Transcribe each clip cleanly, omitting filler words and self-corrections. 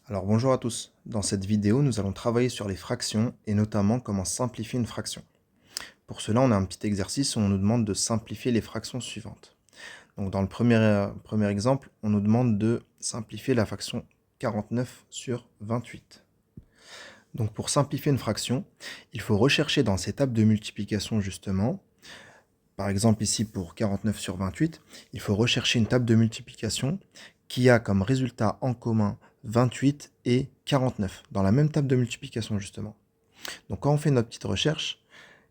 Alors bonjour à tous, dans cette vidéo nous allons travailler sur les fractions et notamment comment simplifier une fraction. Pour cela on a un petit exercice où on nous demande de simplifier les fractions suivantes. Donc dans le premier exemple on nous demande de simplifier la fraction 49 sur 28. Donc pour simplifier une fraction, il faut rechercher dans ces tables de multiplication justement, par exemple ici pour 49 sur 28, il faut rechercher une table de multiplication qui a comme résultat en commun 28 et 49, dans la même table de multiplication justement. Donc quand on fait notre petite recherche,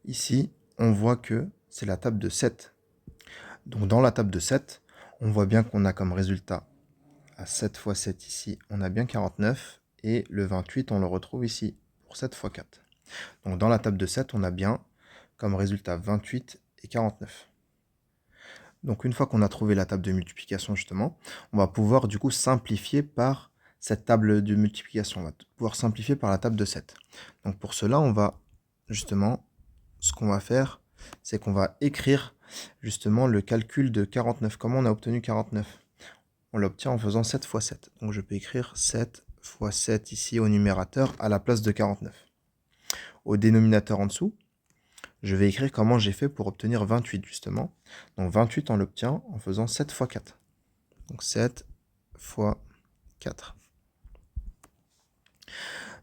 ici, on voit que c'est la table de 7. Donc dans la table de 7, on voit bien qu'on a comme résultat, à 7 fois 7 ici, on a bien 49, et le 28, on le retrouve ici, pour 7 fois 4. Donc dans la table de 7, on a bien comme résultat 28 et 49. Donc une fois qu'on a trouvé la table de multiplication justement, on va pouvoir du coup simplifier par cette table de multiplication. On va pouvoir simplifier par la table de 7. Donc pour cela, on va justement, ce qu'on va faire, c'est qu'on va écrire justement le calcul de 49. Comment on a obtenu 49? On l'obtient en faisant 7 fois 7. Donc je peux écrire 7 fois 7 ici au numérateur à la place de 49. Au dénominateur en dessous, je vais écrire comment j'ai fait pour obtenir 28 justement. Donc 28 on l'obtient en faisant 7 fois 4. Donc 7 fois 4.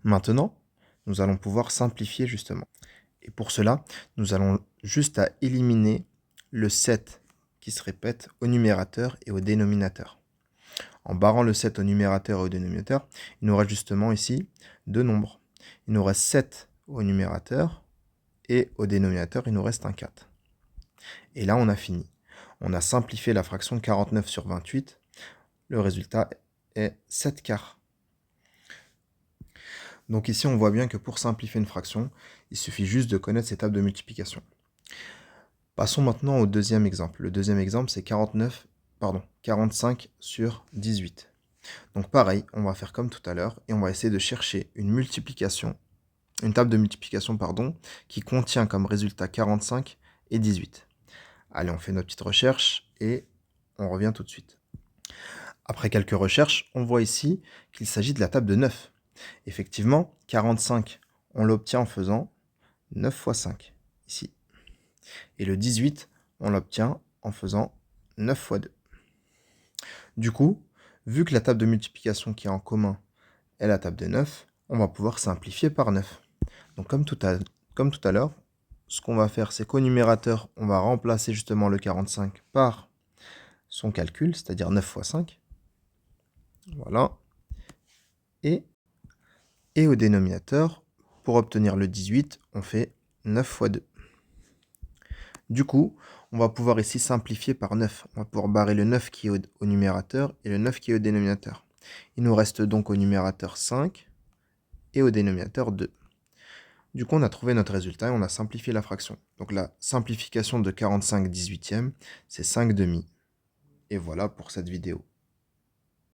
Maintenant, nous allons pouvoir simplifier justement. Et pour cela, nous allons juste à éliminer le 7 qui se répète au numérateur et au dénominateur. En barrant le 7 au numérateur et au dénominateur, il nous reste justement ici deux nombres. Il nous reste 7 au numérateur et au dénominateur, il nous reste un 4. Et là, on a fini. On a simplifié la fraction 49 sur 28. Le résultat est 7 quarts. Donc ici, on voit bien que pour simplifier une fraction, il suffit juste de connaître ces tables de multiplication. Passons maintenant au deuxième exemple. Le deuxième exemple, c'est 45 sur 18. Donc pareil, on va faire comme tout à l'heure et on va essayer de chercher une table de multiplication qui contient comme résultat 45 et 18. Allez, on fait notre petite recherche et on revient tout de suite. Après quelques recherches, on voit ici qu'il s'agit de la table de 9. Effectivement, 45, on l'obtient en faisant 9 fois 5, ici. Et le 18, on l'obtient en faisant 9 fois 2. Du coup, vu que la table de multiplication qui est en commun est la table de 9, on va pouvoir simplifier par 9. Donc comme tout à l'heure, ce qu'on va faire, c'est qu'au numérateur, on va remplacer justement le 45 par son calcul, c'est-à-dire 9 fois 5. Voilà. Et au dénominateur, pour obtenir le 18, on fait 9 fois 2. Du coup, on va pouvoir ici simplifier par 9. On va pouvoir barrer le 9 qui est au numérateur et le 9 qui est au dénominateur. Il nous reste donc au numérateur 5 et au dénominateur 2. Du coup, on a trouvé notre résultat et on a simplifié la fraction. Donc la simplification de 45 18e, c'est 5 demi. Et voilà pour cette vidéo.